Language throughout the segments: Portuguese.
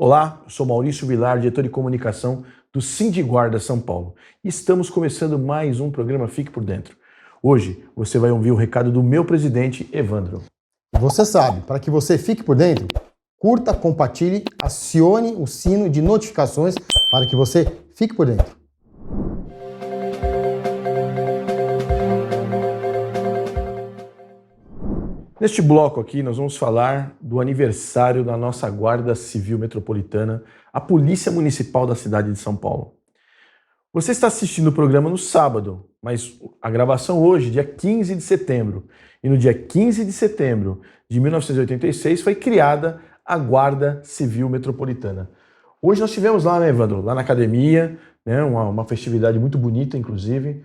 Olá, eu sou Maurício Vilar, diretor de comunicação do Sindiguarda São Paulo. E estamos começando mais um programa Fique por Dentro. Hoje você vai ouvir o recado do meu presidente, Evandro. Você sabe, para que você fique por dentro, curta, compartilhe, acione o sino de notificações para que você fique por dentro. Neste bloco aqui, nós vamos falar do aniversário da nossa Guarda Civil Metropolitana, a Polícia Municipal da cidade de São Paulo. Você está assistindo o programa no sábado, mas a gravação hoje, dia 15 de setembro. E no dia 15 de setembro de 1986 foi criada a Guarda Civil Metropolitana. Hoje nós tivemos lá, né, Evandro? Lá na academia, né, uma festividade muito bonita, inclusive,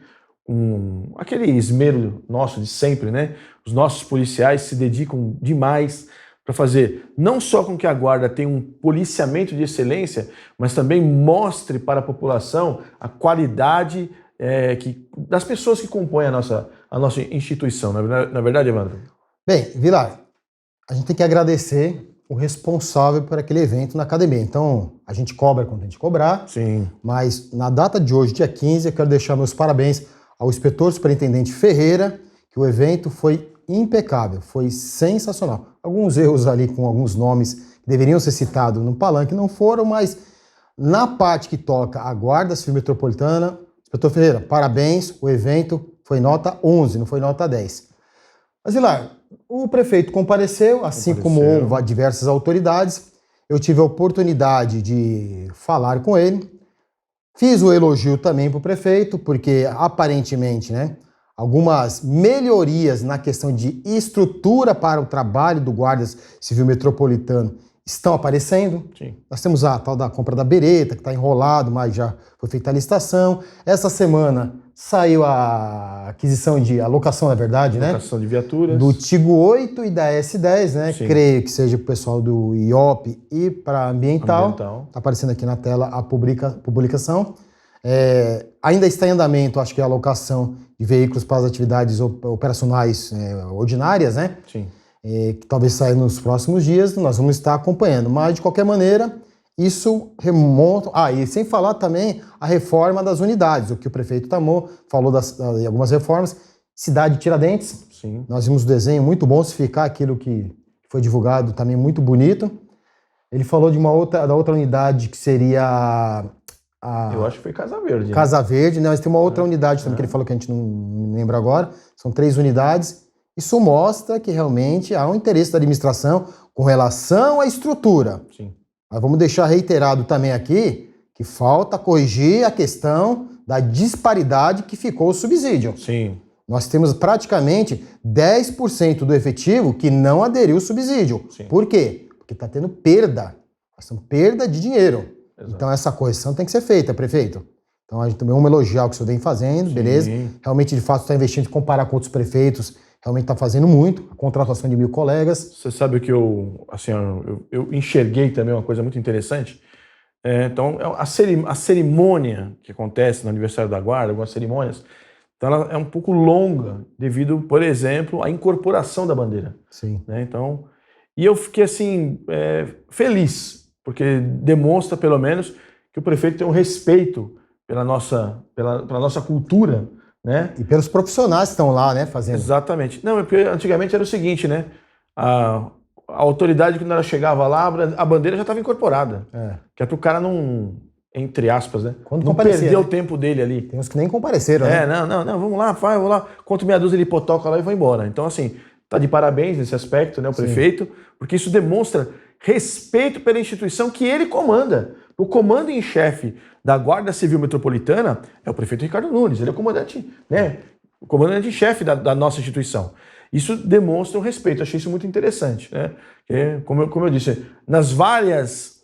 aquele esmero nosso de sempre, né? Os nossos policiais se dedicam demais para fazer não só com que a guarda tenha um policiamento de excelência, mas também mostre para a população a qualidade das pessoas que compõem a nossa instituição. Na verdade, Evandro? Bem, Vilar, a gente tem que agradecer o responsável por aquele evento na academia. Então, a gente cobra quando tem que cobrar. Sim. Mas na data de hoje, dia 15, eu quero deixar meus parabéns ao inspetor superintendente Ferreira, que o evento foi impecável, foi sensacional. Alguns erros ali com alguns nomes que deveriam ser citados no palanque não foram, mas na parte que toca a Guarda Civil Metropolitana, inspetor Ferreira, parabéns, o evento foi nota 11, não foi nota 10. Mas, Hilar, o prefeito compareceu, assim como diversas autoridades. Eu tive a oportunidade de falar com ele. Fiz o elogio também para o prefeito, porque aparentemente, né, algumas melhorias na questão de estrutura para o trabalho do Guarda Civil Metropolitano estão aparecendo. Sim. Nós temos a tal da compra da bereta, que está enrolado, mas já foi feita a licitação. Essa semana saiu a alocação, na verdade, né? Alocação de viaturas. Do Tigo 8 e da S10, né? Sim. Creio que seja para o pessoal do IOP e para Ambiental. Está aparecendo aqui na tela a publicação. Ainda está em andamento, acho que a alocação de veículos para as atividades operacionais ordinárias, né? Sim. Que talvez saia nos próximos dias, nós vamos estar acompanhando. Mas, de qualquer maneira, isso remonta... e sem falar também a reforma das unidades, o que o prefeito falou de algumas reformas. Cidade Tiradentes, sim. Nós vimos um desenho muito bom, se ficar aquilo que foi divulgado também muito bonito. Ele falou de da outra unidade que seria... Eu acho que foi Casa Verde. Casa Verde, né? Mas tem uma outra unidade também que ele falou que a gente não lembra agora. São 3 unidades. Isso mostra que realmente há um interesse da administração com relação à estrutura. Sim. Mas vamos deixar reiterado também aqui que falta corrigir a questão da disparidade que ficou o subsídio. Sim. Nós temos praticamente 10% do efetivo que não aderiu ao subsídio. Sim. Por quê? Porque está tendo perda. Nós temos perda de dinheiro. Exato. Então essa correção tem que ser feita, prefeito. Então a gente também vamos elogiar o que o senhor vem fazendo, sim. Beleza? Realmente, de fato, está investindo em comparar com outros prefeitos. Realmente está fazendo muito, a contratação de 1000 colegas. Você sabe que eu enxerguei também uma coisa muito interessante. Então, a cerimônia que acontece no aniversário da Guarda, algumas cerimônias, então ela é um pouco longa devido, por exemplo, à incorporação da bandeira. Sim. Né? Então, e eu fiquei assim, feliz, porque demonstra pelo menos que o prefeito tem um respeito pela nossa cultura, né? E pelos profissionais que estão lá, né, fazendo. Exatamente. Não, porque antigamente era o seguinte, né? A autoridade, quando ela chegava lá, a bandeira já estava incorporada. Que é para o cara não, entre aspas, né? Não perder o tempo dele ali. Tem uns que nem compareceram, né? Não, vamos lá, vou lá, conto meia dúzia de potoca lá e vou embora. Então, assim, tá de parabéns nesse aspecto, né, o prefeito, porque isso demonstra respeito pela instituição que ele comanda. O comando em chefe da Guarda Civil Metropolitana é o prefeito Ricardo Nunes, ele é o comandante, né? O comandante em chefe da nossa instituição. Isso demonstra um respeito, achei isso muito interessante, né? Como eu disse, nas várias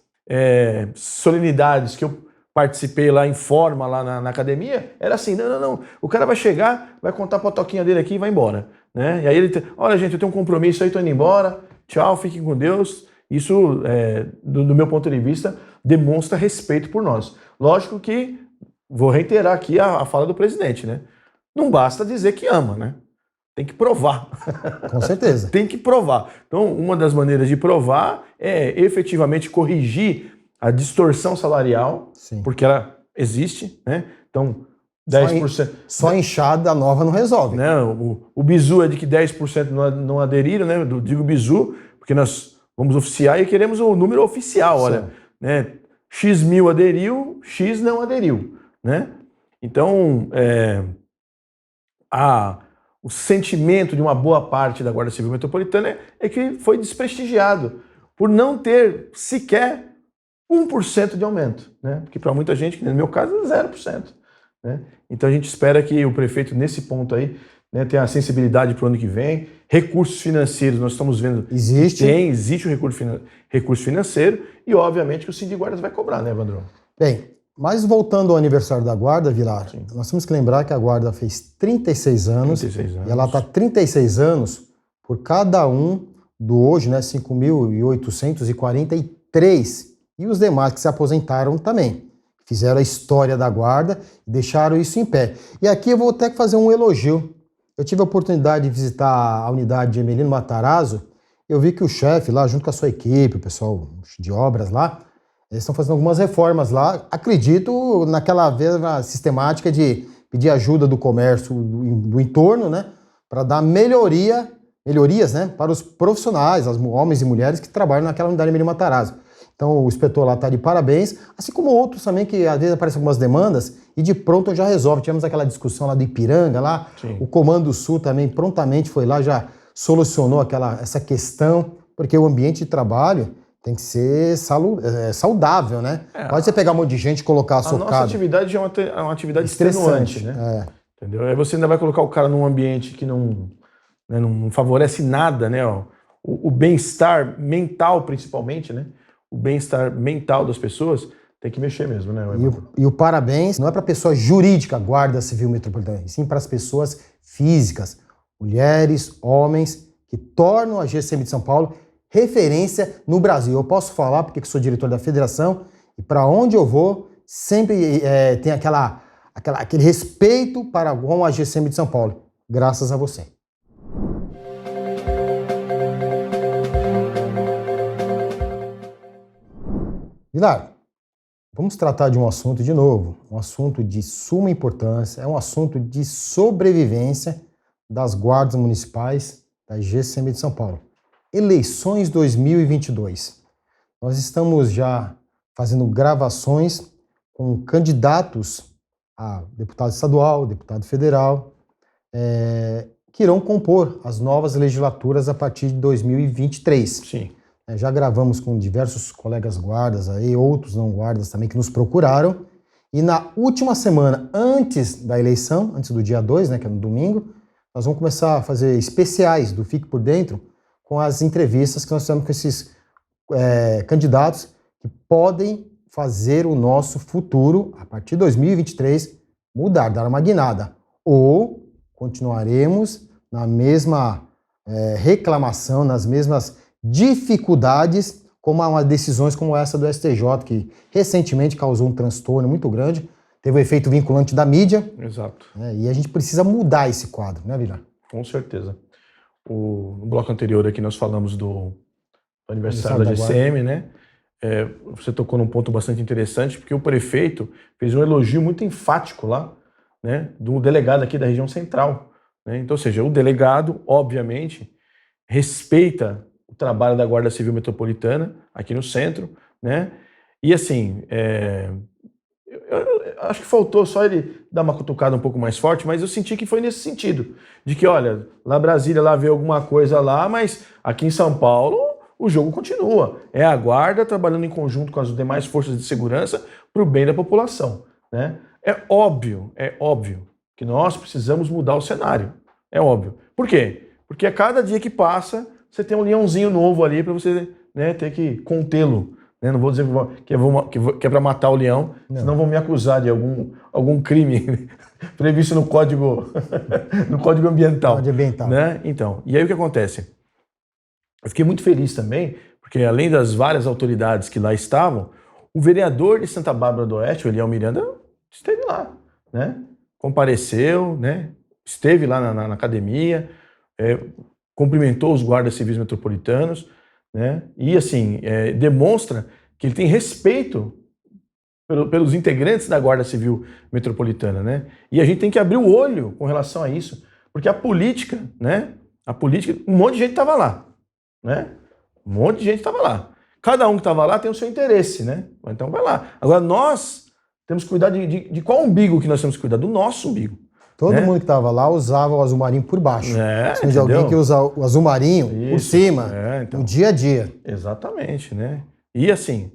solenidades que eu participei lá em forma, lá na academia, era assim, não, o cara vai chegar, vai contar a potoquinha dele aqui e vai embora, né? E aí olha gente, eu tenho um compromisso aí, tô indo embora, tchau, fiquem com Deus. Isso, do meu ponto de vista, demonstra respeito por nós. Lógico que, vou reiterar aqui a fala do presidente, né? Não basta dizer que ama, né? Tem que provar. Com certeza. Tem que provar. Então, uma das maneiras de provar é efetivamente corrigir a distorção salarial, Sim. porque ela existe, né? Então, 10%. Só inchada nova não resolve. Né? O bizu é de que 10% não aderiram, né? Eu digo bizu, porque nós vamos oficiar e queremos o número oficial, olha, né? X mil aderiu, X não aderiu, né? Então, o sentimento de uma boa parte da Guarda Civil Metropolitana é que foi desprestigiado por não ter sequer 1% de aumento, né? Porque para muita gente, que no meu caso, é 0%. Né? Então a gente espera que o prefeito, nesse ponto aí, né, tenha a sensibilidade para o ano que vem. Recursos financeiros, nós estamos vendo existe o recurso financeiro e, obviamente, que o Sindicato de Guardas vai cobrar, né, Evandro? Bem, mas voltando ao aniversário da Guarda, Vilar, sim, nós temos que lembrar que a Guarda fez 36 anos, 36 anos. E ela está 36 anos por cada um do hoje, né, 5.843, e os demais que se aposentaram também. Fizeram a história da Guarda e deixaram isso em pé. E aqui eu vou até fazer um elogio. Eu tive a oportunidade de visitar a unidade de Emelino Matarazzo. Eu vi que o chefe lá, junto com a sua equipe, o pessoal de obras lá, eles estão fazendo algumas reformas lá. Acredito naquela mesma sistemática de pedir ajuda do comércio do entorno, né, para dar melhorias, né, para os profissionais, os homens e mulheres que trabalham naquela unidade de Emelino Matarazzo. Então o inspetor lá está de parabéns, assim como outros também que às vezes aparecem algumas demandas e de pronto já resolve. Tivemos aquela discussão lá do Ipiranga, lá, sim, o Comando Sul também prontamente foi lá, já solucionou essa questão, porque o ambiente de trabalho tem que ser saudável, né? Pode você pegar um monte de gente e colocar a socada. A nossa atividade é uma atividade estressante, né? Entendeu? Aí você ainda vai colocar o cara num ambiente que não favorece nada, né? O bem-estar mental, principalmente, né? O bem-estar mental das pessoas tem que mexer mesmo, né? E o parabéns não é para a pessoa jurídica, Guarda Civil Metropolitana, e sim para as pessoas físicas, mulheres, homens, que tornam a GCM de São Paulo referência no Brasil. Eu posso falar porque sou diretor da federação e para onde eu vou sempre tem aquele respeito para com a GCM de São Paulo, graças a você. Vilar, vamos tratar de um assunto de novo, um assunto de suma importância, é um assunto de sobrevivência das guardas municipais da GCM de São Paulo. Eleições 2022. Nós estamos já fazendo gravações com candidatos a deputado estadual, deputado federal, que irão compor as novas legislaturas a partir de 2023. Sim. Já gravamos com diversos colegas guardas aí, outros não guardas também que nos procuraram. E na última semana, antes da eleição, antes do dia 2, né, que é no domingo, nós vamos começar a fazer especiais do Fique por Dentro com as entrevistas que nós temos com esses candidatos que podem fazer o nosso futuro, a partir de 2023, mudar, dar uma guinada. Ou continuaremos na mesma reclamação, nas mesmas dificuldades, como decisões como essa do STJ, que recentemente causou um transtorno muito grande, teve o efeito vinculante da mídia. Exato. E a gente precisa mudar esse quadro, né, Vilar? Com certeza. No bloco anterior aqui nós falamos do aniversário da GCM, né? Você tocou num ponto bastante interessante, porque o prefeito fez um elogio muito enfático lá, né, do delegado aqui da região central. Né? Então, ou seja, o delegado, obviamente, respeita o trabalho da Guarda Civil Metropolitana aqui no centro, né? E assim, eu acho que faltou só ele dar uma cutucada um pouco mais forte, mas eu senti que foi nesse sentido, de que, olha, lá Brasília, lá vê alguma coisa lá, mas aqui em São Paulo o jogo continua. É a Guarda trabalhando em conjunto com as demais forças de segurança para o bem da população, né? É óbvio que nós precisamos mudar o cenário. É óbvio. Por quê? Porque a cada dia que passa, você tem um leãozinho novo ali para você, né, ter que contê-lo. Né? Não vou dizer que é para matar o leão, senão vão me acusar de algum crime previsto no Código Ambiental. Né? Então, e aí o que acontece? Eu fiquei muito feliz também, porque além das várias autoridades que lá estavam, o vereador de Santa Bárbara do Oeste, o Eliel Miranda, esteve lá, né? Compareceu, né? Esteve lá na academia, cumprimentou os guardas civis metropolitanos, né? E assim, demonstra que ele tem respeito pelos integrantes da Guarda Civil Metropolitana, né? E a gente tem que abrir o olho com relação a isso, porque a política, né? A política, um monte de gente estava lá, né? Um monte de gente estava lá. Cada um que estava lá tem o seu interesse, né? Então vai lá. Agora nós temos que cuidar de qual umbigo que nós temos que cuidar? Do nosso umbigo. Todo né? mundo que estava lá usava o azul marinho por baixo. É, de alguém que usa o azul marinho por cima, então, no dia a dia. Exatamente, né? E assim,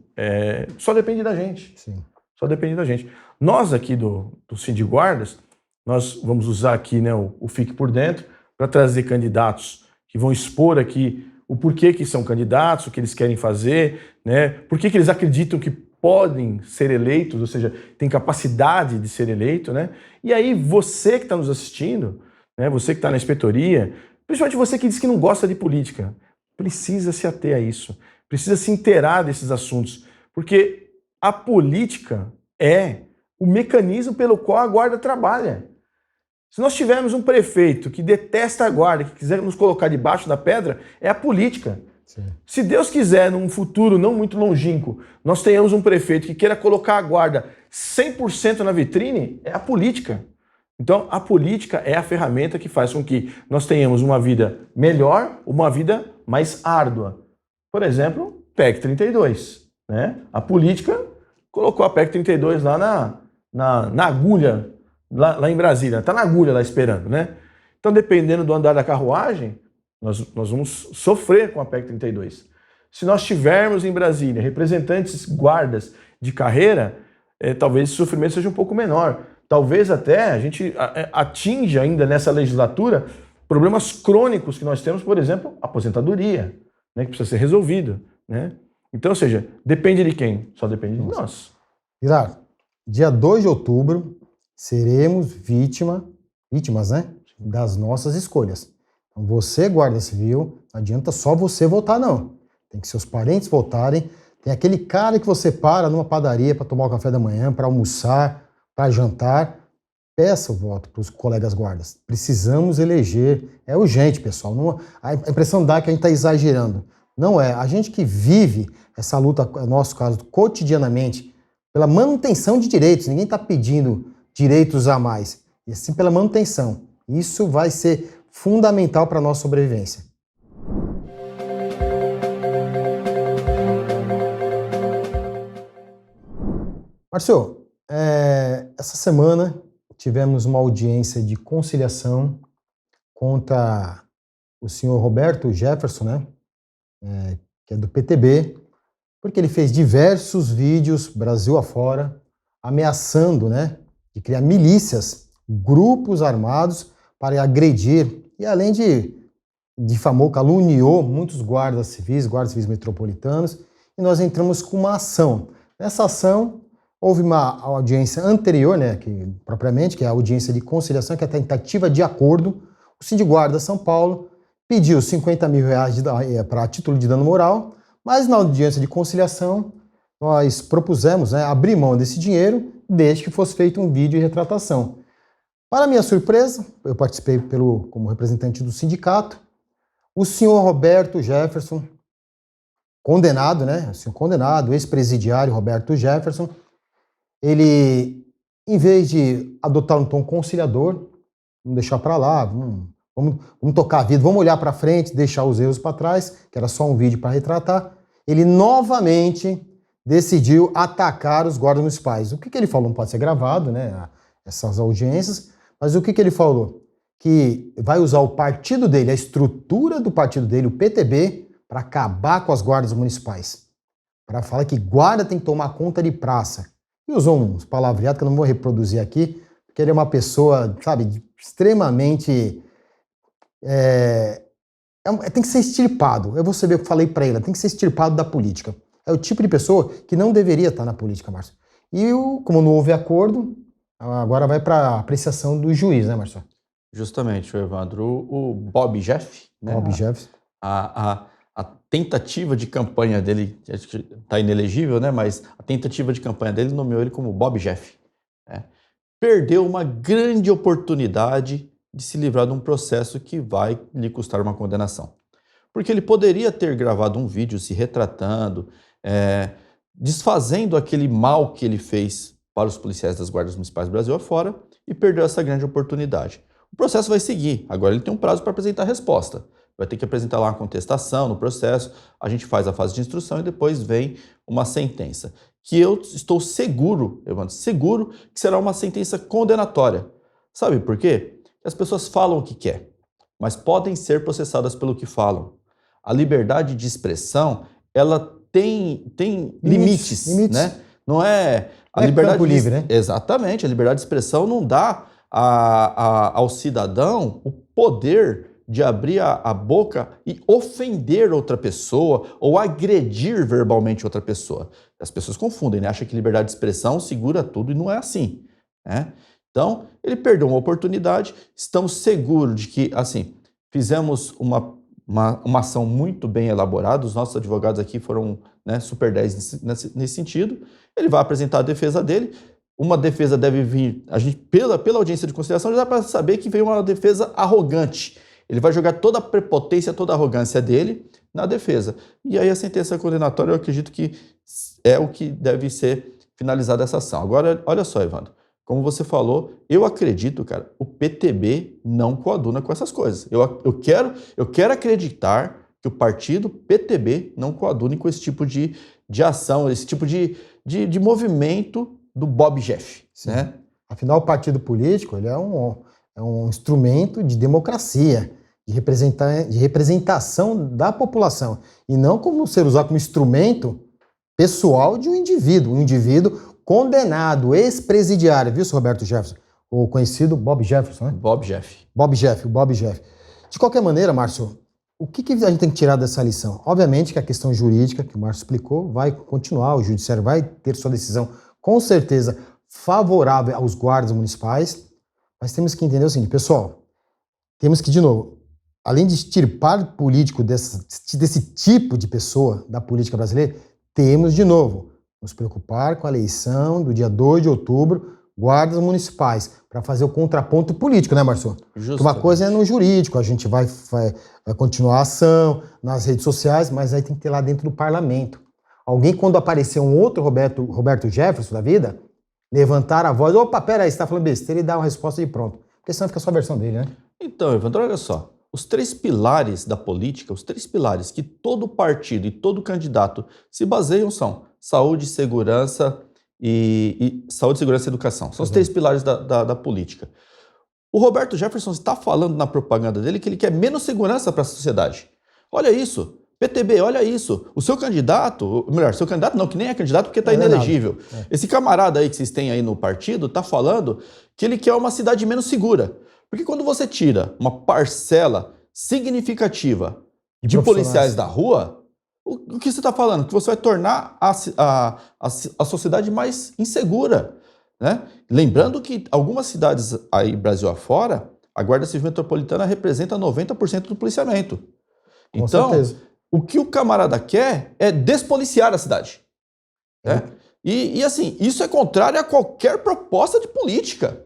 só depende da gente. Sim. Só depende da gente. Nós aqui do Sindiguardas, nós vamos usar aqui, né, o Fique por Dentro para trazer candidatos que vão expor aqui o porquê que são candidatos, o que eles querem fazer, né? Por que eles acreditam que podem ser eleitos, ou seja, tem capacidade de ser eleito, né? E aí você que está nos assistindo, né, você que está na inspetoria, principalmente você que diz que não gosta de política, precisa se ater a isso, precisa se inteirar desses assuntos, porque a política é o mecanismo pelo qual a guarda trabalha. Se nós tivermos um prefeito que detesta a guarda, que quiser nos colocar debaixo da pedra, é a política. Sim. Se Deus quiser, num futuro não muito longínquo, nós tenhamos um prefeito que queira colocar a guarda 100% na vitrine, é a política. Então, a política é a ferramenta que faz com que nós tenhamos uma vida melhor, uma vida mais árdua. Por exemplo, PEC 32. Né? A política colocou a PEC 32 lá na agulha, lá em Brasília. Está na agulha lá esperando. Né? Então, dependendo do andar da carruagem, nós vamos sofrer com a PEC 32. Se nós tivermos em Brasília representantes guardas de carreira, talvez esse sofrimento seja um pouco menor. Talvez até a gente atinja ainda nessa legislatura problemas crônicos que nós temos, por exemplo, aposentadoria, né, que precisa ser resolvido. Né? Então, ou seja, depende de quem? Só depende de nós. Gerardo, dia 2 de outubro seremos vítimas, né, das nossas escolhas. Então, você, Guarda Civil, não adianta só você votar, não. Tem que seus parentes votarem. Tem aquele cara que você para numa padaria para tomar o café da manhã, para almoçar, para jantar. Peça o voto para os colegas guardas. Precisamos eleger. É urgente, pessoal. Não, a impressão dá que a gente está exagerando. Não é. A gente que vive essa luta, no nosso caso, cotidianamente, pela manutenção de direitos. Ninguém está pedindo direitos a mais. E sim pela manutenção. Isso vai ser fundamental para a nossa sobrevivência. Márcio, essa semana tivemos uma audiência de conciliação contra o senhor Roberto Jefferson, né, que é do PTB, porque ele fez diversos vídeos Brasil afora, ameaçando, né, de criar milícias, grupos armados para agredir, e além de difamou, caluniou muitos guardas civis metropolitanos, e nós entramos com uma ação. Nessa ação, houve uma audiência anterior, né, propriamente, que é a audiência de conciliação, que é a tentativa de acordo. O Sindiguarda São Paulo pediu 50 mil reais para título de dano moral, mas na audiência de conciliação nós propusemos, né, abrir mão desse dinheiro desde que fosse feito um vídeo de retratação. Para minha surpresa, eu participei como representante do sindicato. O senhor Roberto Jefferson, condenado, né? O senhor condenado, ex-presidiário Roberto Jefferson, ele, em vez de adotar um tom conciliador, vamos deixar para lá, vamos tocar a vida, vamos olhar para frente, deixar os erros para trás, que era só um vídeo para retratar, ele novamente decidiu atacar os guardas municipais. O que ele falou não pode ser gravado, né? Essas audiências. Mas o que ele falou? Que vai usar o partido dele, a estrutura do partido dele, o PTB, para acabar com as guardas municipais. Para falar que guarda tem que tomar conta de praça. E usou uns palavreados que eu não vou reproduzir aqui, porque ele é uma pessoa, sabe, extremamente... tem que ser extirpado. Eu vou saber o que eu falei para ele, tem que ser extirpado da política. É o tipo de pessoa que não deveria estar na política, Márcio. E como não houve acordo... Agora vai para a apreciação do juiz, né, Marcelo? Justamente, Evandro. O Bob Jeff, né? Bob Jeff. A tentativa de campanha dele, está inelegível, né? Mas a tentativa de campanha dele nomeou ele como Bob Jeff. Né? Perdeu uma grande oportunidade de se livrar de um processo que vai lhe custar uma condenação. Porque ele poderia ter gravado um vídeo se retratando, desfazendo aquele mal que ele fez para os policiais das guardas municipais do Brasil afora e perdeu essa grande oportunidade. O processo vai seguir, agora ele tem um prazo para apresentar a resposta. Vai ter que apresentar lá uma contestação no processo, a gente faz a fase de instrução e depois vem uma sentença. Que eu estou seguro, Evandro, seguro que será uma sentença condenatória. Sabe por quê? As pessoas falam o que quer, mas podem ser processadas pelo que falam. A liberdade de expressão, ela tem limites, né? Não é a liberdade livre, né? Exatamente, a liberdade de expressão não dá ao cidadão o poder de abrir a boca e ofender outra pessoa ou agredir verbalmente outra pessoa. As pessoas confundem, né? Acham que liberdade de expressão segura tudo e não é assim, né? Então, ele perdeu uma oportunidade, estamos seguros de que, assim, fizemos uma ação muito bem elaborada, os nossos advogados aqui foram, né, super 10 nesse sentido. Ele vai apresentar a defesa dele, uma defesa deve vir, a gente, pela audiência de conciliação, já dá para saber que veio uma defesa arrogante. Ele vai jogar toda a prepotência, toda a arrogância dele na defesa. E aí a sentença condenatória, eu acredito que é o que deve ser finalizada essa ação. Agora, olha só, Evandro, como você falou, eu acredito, cara, o PTB não coaduna com essas coisas. Eu quero acreditar que o partido PTB não coadune com esse tipo de ação, esse tipo de movimento do Bob Jeff, né? Afinal, o partido político ele é um instrumento de democracia, de representação da população, e não como ser usado como instrumento pessoal de um indivíduo condenado, ex-presidiário, viu, senhor Roberto Jefferson? O conhecido Bob Jefferson, né? Bob Jeff. Bob Jeff. De qualquer maneira, Márcio, o que a gente tem que tirar dessa lição? Obviamente que a questão jurídica, que o Márcio explicou, vai continuar, o judiciário vai ter sua decisão, com certeza, favorável aos guardas municipais, mas temos que entender o seguinte, pessoal, temos que, de novo, além de extirpar político desse tipo de pessoa da política brasileira, temos, de novo, nos preocupar com a eleição do dia 2 de outubro, guardas municipais, para fazer o contraponto político, né, Márcio? Uma coisa é no jurídico, a gente vai continuar a ação nas redes sociais, mas aí tem que ter lá dentro do parlamento. Alguém, quando aparecer um outro Roberto Jefferson da vida, levantar a voz, opa, peraí, você está falando besteira, e dar uma resposta de pronto. Porque senão fica só a versão dele, né? Então, Evandro, olha só. Os 3 pilares da política, os 3 pilares que todo partido e todo candidato se baseiam são saúde, segurança e educação. São os 3 pilares da política. O Roberto Jefferson está falando na propaganda dele que ele quer menos segurança para a sociedade. Olha isso. PTB, olha isso. O seu candidato, melhor, seu candidato não, que nem é candidato porque está inelegível. Esse camarada aí que vocês têm aí no partido está falando que ele quer uma cidade menos segura. Porque quando você tira uma parcela significativa de policiais da rua, o que você está falando? Que você vai tornar a sociedade mais insegura, né? Lembrando que algumas cidades aí, Brasil afora, a Guarda Civil Metropolitana representa 90% do policiamento. Com certeza. O que o camarada quer é despoliciar a cidade. Né? E assim, isso é contrário a qualquer proposta de política.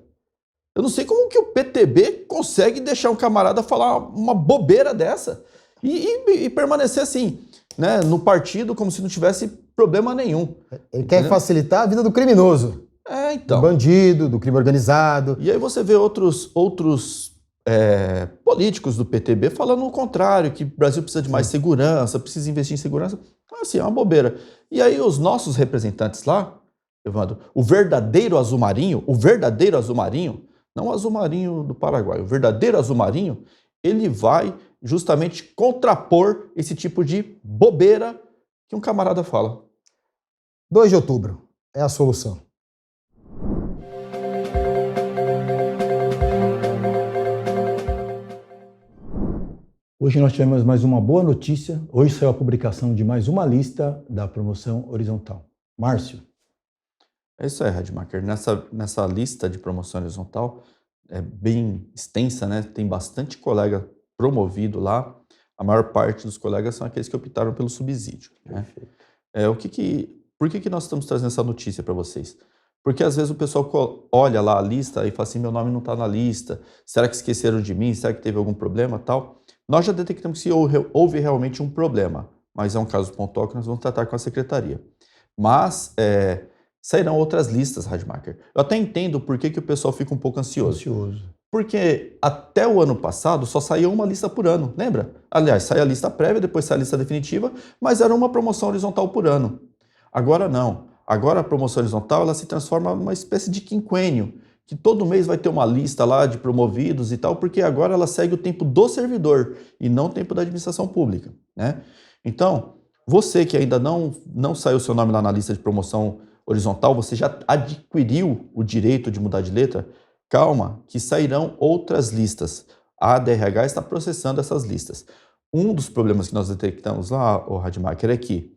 Eu não sei como que o PTB consegue deixar um camarada falar uma bobeira dessa e permanecer assim, né, no partido como se não tivesse problema nenhum. Ele quer facilitar a vida do criminoso. Então. Do bandido, do crime organizado. E aí você vê outros políticos do PTB falando o contrário, que o Brasil precisa de mais segurança, precisa investir em segurança. Assim, é uma bobeira. E aí os nossos representantes lá, Evandro, o verdadeiro azul marinho, não o azul marinho do Paraguai, o verdadeiro azul marinho, ele vai justamente contrapor esse tipo de bobeira que um camarada fala. 2 de outubro é a solução. Hoje nós tivemos mais uma boa notícia. Hoje saiu a publicação de mais uma lista da promoção horizontal. Márcio. É isso aí, Rademacher. Nessa lista de promoção horizontal, é bem extensa, né? Tem bastante colega promovido lá. A maior parte dos colegas são aqueles que optaram pelo subsídio. Né? Por que nós estamos trazendo essa notícia para vocês? Porque às vezes o pessoal olha lá a lista e fala assim, meu nome não está na lista, será que esqueceram de mim, será que teve algum problema tal? Nós já detectamos que houve realmente um problema, mas é um caso pontual que nós vamos tratar com a secretaria. Mas sairão outras listas, Rademacher. Eu até entendo por que o pessoal fica um pouco ansioso. Porque até o ano passado só saía uma lista por ano, lembra? Aliás, sai a lista prévia, depois sai a lista definitiva, mas era uma promoção horizontal por ano. Agora não. Agora a promoção horizontal ela se transforma numa espécie de quinquênio, que todo mês vai ter uma lista lá de promovidos e tal, porque agora ela segue o tempo do servidor e não o tempo da administração pública, né? Então, você que ainda não saiu seu nome lá na lista de promoção horizontal, você já adquiriu o direito de mudar de letra? Calma, que sairão outras listas. A DRH está processando essas listas. Um dos problemas que nós detectamos lá, o Rademacher, é que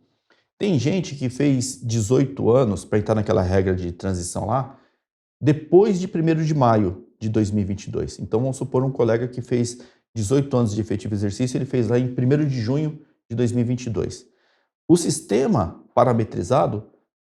tem gente que fez 18 anos para entrar naquela regra de transição lá, depois de 1º de maio de 2022. Então, vamos supor um colega que fez 18 anos de efetivo exercício, ele fez lá em 1º de junho de 2022. O sistema parametrizado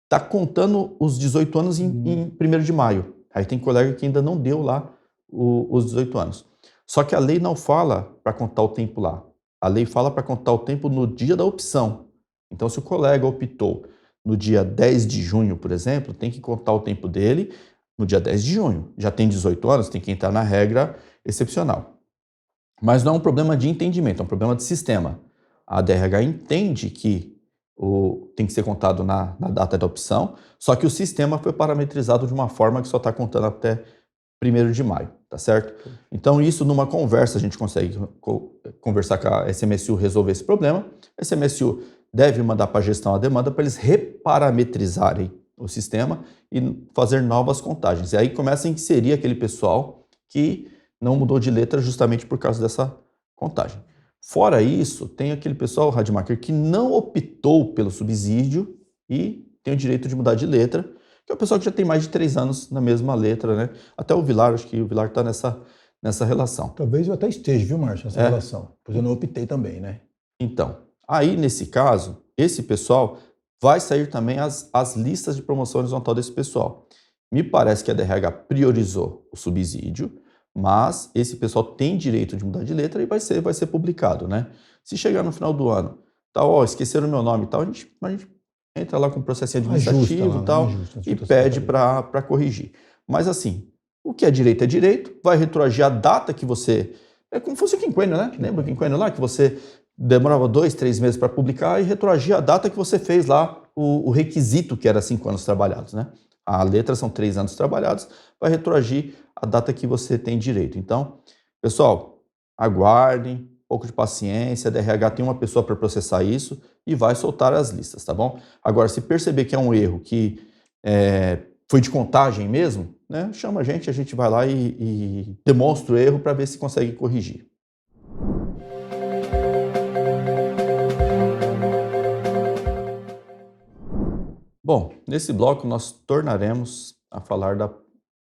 está contando os 18 anos em 1º de maio. Aí tem colega que ainda não deu lá os 18 anos. Só que a lei não fala para contar o tempo lá. A lei fala para contar o tempo no dia da opção. Então, se o colega optou no dia 10 de junho, por exemplo, tem que contar o tempo dele no dia 10 de junho. Já tem 18 anos, tem que entrar na regra excepcional. Mas não é um problema de entendimento, é um problema de sistema. A DRH entende que tem que ser contado na data da opção, só que o sistema foi parametrizado de uma forma que só está contando até 1º de maio, tá certo? Então isso numa conversa a gente consegue conversar com a SMSU, resolver esse problema. A SMSU deve mandar para a gestão a demanda para eles reparametrizarem o sistema e fazer novas contagens. E aí começa a inserir aquele pessoal que não mudou de letra justamente por causa dessa contagem. Fora isso, tem aquele pessoal, Rademacher, que não optou pelo subsídio e tem o direito de mudar de letra, que é o pessoal que já tem mais de 3 anos na mesma letra, né? Até o Vilar, acho que o Vilar está nessa relação. Talvez eu até esteja, viu, Márcio, nessa relação. Pois eu não optei também, né? Então, aí nesse caso, esse pessoal vai sair também as listas de promoção horizontal desse pessoal. Me parece que a DRH priorizou o subsídio, mas esse pessoal tem direito de mudar de letra e vai ser publicado, né? Se chegar no final do ano, tal, esqueceram o meu nome e tal, a gente entra lá com processo administrativo e tal, e pede para corrigir. Mas assim, o que é direito, vai retroagir a data que você... É como se fosse o quinquênio, né? Lembra o quinquênio lá? Que você demorava 2, 3 meses para publicar e retroagia a data que você fez lá, o requisito que era 5 anos trabalhados, né? A letra são 3 anos trabalhados, vai retroagir a data que você tem direito. Então, pessoal, aguardem, um pouco de paciência, a DRH tem uma pessoa para processar isso e vai soltar as listas, tá bom? Agora, se perceber que é um erro que foi de contagem mesmo, né, chama a gente vai lá e demonstra o erro para ver se consegue corrigir. Bom, nesse bloco nós tornaremos a falar da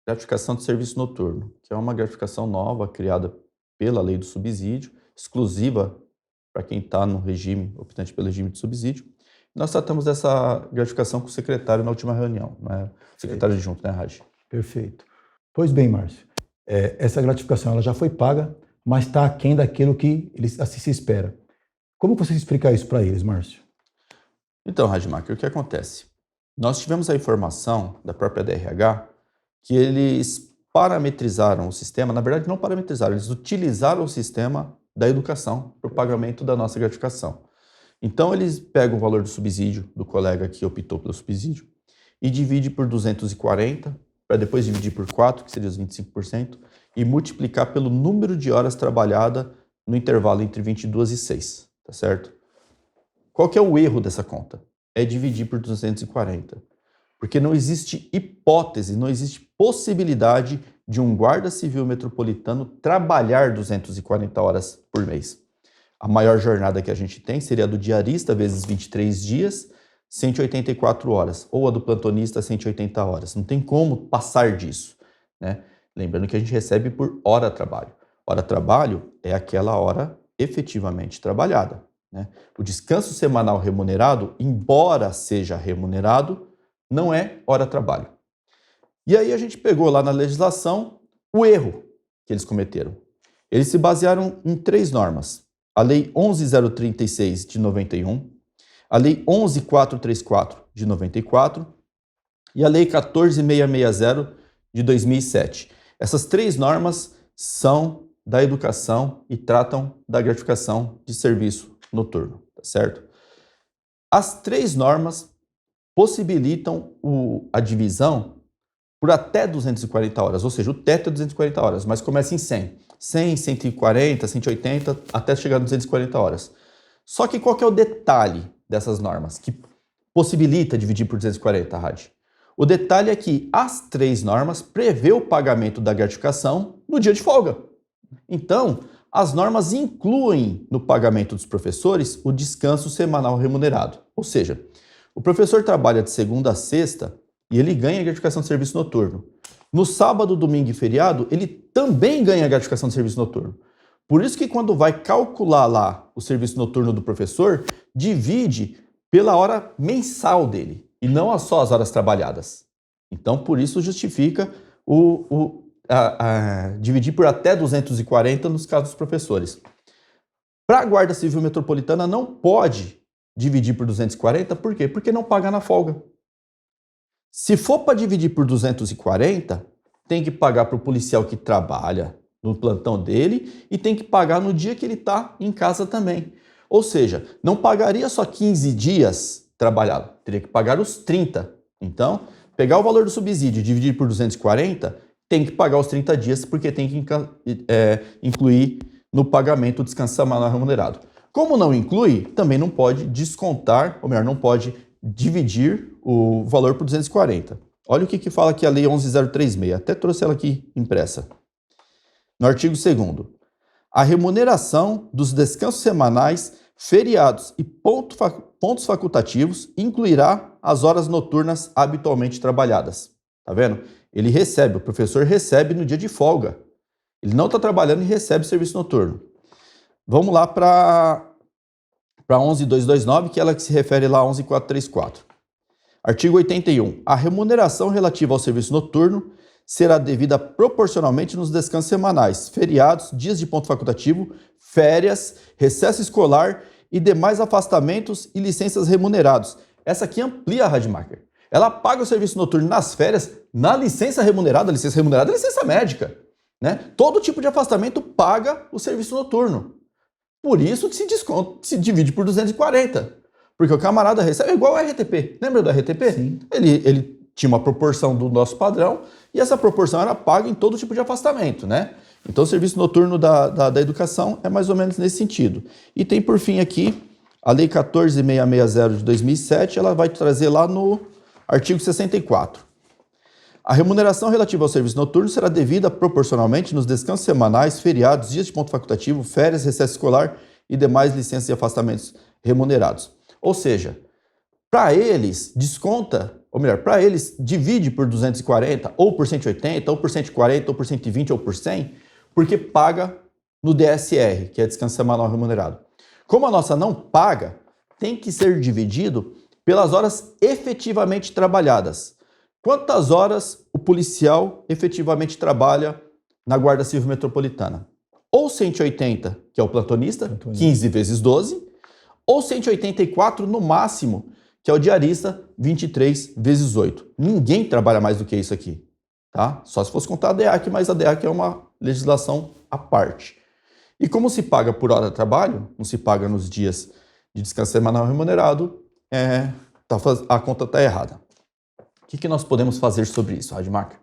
gratificação de serviço noturno, que é uma gratificação nova criada pela lei do subsídio, exclusiva para quem está no regime, optante pelo regime de subsídio. Nós tratamos dessa gratificação com o secretário na última reunião, né? Secretário adjunto, né, Raj? Perfeito. Pois bem, Márcio, essa gratificação ela já foi paga, mas está aquém daquilo que assim se espera. Como você explica isso para eles, Márcio? Então, Rademacher, o que acontece? Nós tivemos a informação da própria DRH que eles parametrizaram o sistema, na verdade não parametrizaram, eles utilizaram o sistema da educação para o pagamento da nossa gratificação. Então eles pegam o valor do subsídio do colega que optou pelo subsídio e divide por 240, para depois dividir por 4, que seria os 25%, e multiplicar pelo número de horas trabalhadas no intervalo entre 22 e 6, tá certo? Qual que é o erro dessa conta? É dividir por 240. Porque não existe hipótese, não existe possibilidade de um guarda civil metropolitano trabalhar 240 horas por mês. A maior jornada que a gente tem seria a do diarista vezes 23 dias, 184 horas, ou a do plantonista, 180 horas. Não tem como passar disso, né? Lembrando que a gente recebe por hora trabalho. Hora trabalho é aquela hora efetivamente trabalhada, né? O descanso semanal remunerado, embora seja remunerado, não é hora trabalho. E aí a gente pegou lá na legislação o erro que eles cometeram. Eles se basearam em 3 normas. A Lei 11.036 de 91, a Lei 11.434 de 94 e a Lei 14.660 de 2007. Essas 3 normas são da educação e tratam da gratificação de serviço noturno, tá certo? As 3 normas possibilitam a divisão por até 240 horas, ou seja, o teto é 240 horas, mas começa em 100. 100, 140, 180, até chegar a 240 horas. Só que qual que é o detalhe dessas normas que possibilita dividir por 240, Rad? O detalhe é que as 3 normas prevê o pagamento da gratificação no dia de folga. Então, as normas incluem no pagamento dos professores o descanso semanal remunerado. Ou seja, o professor trabalha de segunda a sexta e ele ganha a gratificação de serviço noturno. No sábado, domingo e feriado, ele também ganha a gratificação de serviço noturno. Por isso que quando vai calcular lá o serviço noturno do professor, divide pela hora mensal dele e não só as horas trabalhadas. Então, por isso justifica dividir por até 240 nos casos dos professores. Para a Guarda Civil Metropolitana não pode dividir por 240, por quê? Porque não paga na folga. Se for para dividir por 240, tem que pagar para o policial que trabalha no plantão dele e tem que pagar no dia que ele está em casa também. Ou seja, não pagaria só 15 dias trabalhado, teria que pagar os 30. Então, pegar o valor do subsídio e dividir por 240, tem que pagar os 30 dias porque tem que incluir no pagamento o descanso semanal remunerado. Como não inclui, também não pode descontar, ou melhor, não pode dividir o valor por 240. Olha o que fala aqui a Lei 11.036, até trouxe ela aqui impressa. No artigo 2º, a remuneração dos descansos semanais, feriados e pontos facultativos incluirá as horas noturnas habitualmente trabalhadas. Tá vendo? Ele recebe, o professor recebe no dia de folga. Ele não está trabalhando e recebe serviço noturno. Vamos lá para 11.229, que é ela que se refere lá a 11.434. Artigo 81. A remuneração relativa ao serviço noturno será devida proporcionalmente nos descansos semanais, feriados, dias de ponto facultativo, férias, recesso escolar e demais afastamentos e licenças remunerados. Essa aqui amplia a Rademacher. Ela paga o serviço noturno nas férias, na licença remunerada é licença médica. Né? Todo tipo de afastamento paga o serviço noturno. Por isso que se divide por 240. Porque o camarada recebe igual ao RTP. Lembra do RTP? Sim. Ele tinha uma proporção do nosso padrão e essa proporção era paga em todo tipo de afastamento, né? Então o serviço noturno da educação é mais ou menos nesse sentido. E tem por fim aqui a Lei 14.660 de 2007, ela vai trazer lá no artigo 64. A remuneração relativa ao serviço noturno será devida proporcionalmente nos descansos semanais, feriados, dias de ponto facultativo, férias, recesso escolar e demais licenças e afastamentos remunerados. Ou seja, para eles desconta, ou melhor, para eles divide por 240, ou por 180, ou por 140, ou por 120, ou por 100, porque paga no DSR, que é descanso semanal remunerado. Como a nossa não paga, tem que ser dividido pelas horas efetivamente trabalhadas. Quantas horas o policial efetivamente trabalha na Guarda Civil Metropolitana? Ou 180, que é o plantonista, 15 vezes 12, ou 184 no máximo, que é o diarista, 23 vezes 8. Ninguém trabalha mais do que isso aqui, tá? Só se fosse contar a DEAC, mas a DEAC é uma legislação à parte. E como se paga por hora de trabalho, não se paga nos dias de descanso semanal remunerado, a conta está errada. O que nós podemos fazer sobre isso, Rademacher?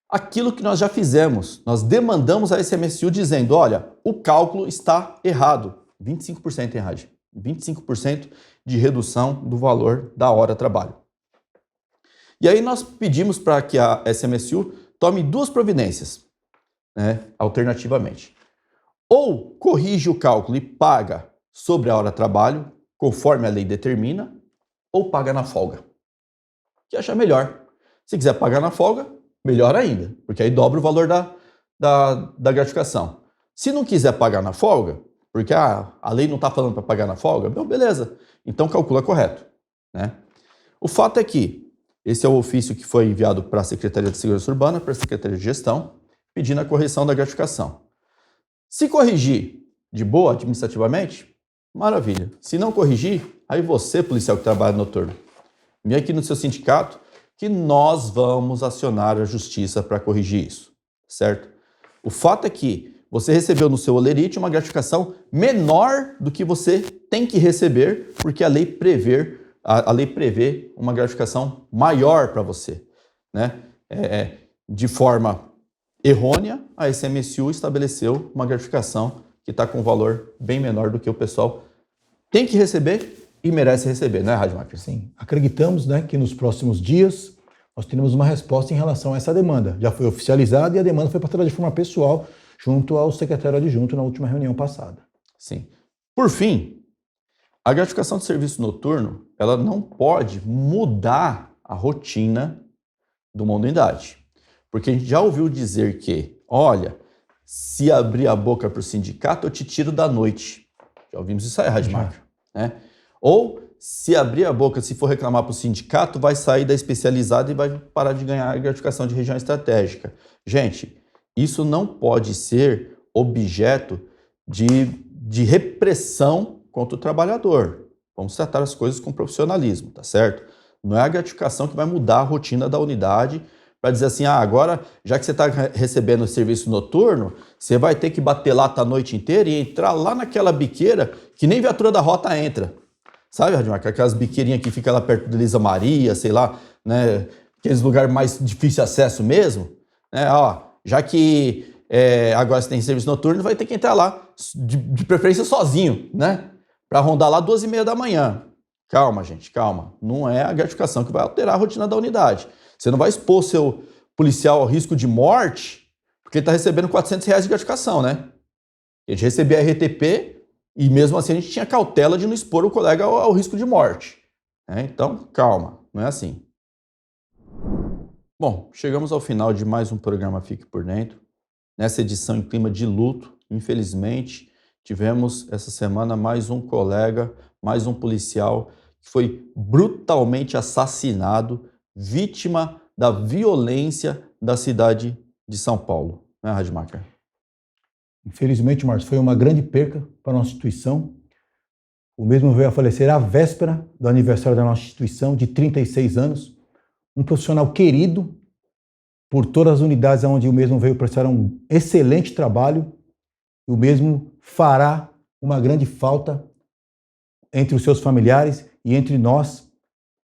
Aquilo que nós já fizemos, nós demandamos a SMSU dizendo, olha, o cálculo está errado. 25% errado. 25% de redução do valor da hora de trabalho. E aí nós pedimos para que a SMSU tome 2 providências, alternativamente. Ou corrige o cálculo e paga sobre a hora de trabalho, conforme a lei determina, ou paga na folga. Que acha melhor. Se quiser pagar na folga, melhor ainda, porque aí dobra o valor da gratificação. Se não quiser pagar na folga, porque a lei não está falando para pagar na folga, não, beleza, então calcula correto. Né? O fato é que esse é o ofício que foi enviado para a Secretaria de Segurança Urbana, para a Secretaria de Gestão, pedindo a correção da gratificação. Se corrigir de boa administrativamente, maravilha. Se não corrigir, aí você, policial que trabalha no noturno, envie aqui no seu sindicato que nós vamos acionar a justiça para corrigir isso, certo? O fato é que você recebeu no seu olerite uma gratificação menor do que você tem que receber, porque a lei prevê uma gratificação maior para você, né? De forma errônea, a SMSU estabeleceu uma gratificação que está com um valor bem menor do que o pessoal tem que receber e merece receber, né, Rademacher? Sim, acreditamos, né, que nos próximos dias nós teremos uma resposta em relação a essa demanda. Já foi oficializada e a demanda foi passada de forma pessoal junto ao secretário adjunto na última reunião passada. Sim. Por fim, a gratificação de serviço noturno, ela não pode mudar a rotina de uma unidade. Porque a gente já ouviu dizer que, olha, se abrir a boca para o sindicato, eu te tiro da noite. Já ouvimos isso aí, Rademacher, né? Ou, se abrir a boca, se for reclamar para o sindicato, vai sair da especializada e vai parar de ganhar a gratificação de região estratégica. Gente, isso não pode ser objeto de repressão contra o trabalhador. Vamos tratar as coisas com profissionalismo, tá certo? Não é a gratificação que vai mudar a rotina da unidade para dizer assim, agora, já que você está recebendo o serviço noturno, você vai ter que bater lata a noite inteira e entrar lá naquela biqueira que nem viatura da rota entra. Sabe, Rademacher? Aquelas biqueirinhas que ficam lá perto da Elisa Maria, sei lá, né? Aqueles lugares mais difícil de acesso mesmo. Né? Ó, já que agora você tem serviço noturno, vai ter que entrar lá, de preferência sozinho, né? Para rondar lá 2h30 da manhã. Calma, gente, calma. Não é a gratificação que vai alterar a rotina da unidade. Você não vai expor seu policial ao risco de morte porque ele está recebendo R$400 de gratificação, né? A gente recebia RTP e mesmo assim a gente tinha cautela de não expor o colega ao risco de morte. Então, calma, não é assim. Bom, chegamos ao final de mais um programa Fique por Dentro. Nessa edição em clima de luto, infelizmente, tivemos essa semana mais um colega, mais um policial que foi brutalmente assassinado, vítima da violência da cidade de São Paulo. Né, Rademacher? Infelizmente, Márcio, foi uma grande perca para a nossa instituição. O mesmo veio a falecer à véspera do aniversário da nossa instituição, de 36 anos. Um profissional querido por todas as unidades onde o mesmo veio prestar um excelente trabalho. E o mesmo fará uma grande falta entre os seus familiares e entre nós,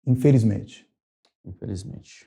infelizmente. Infelizmente.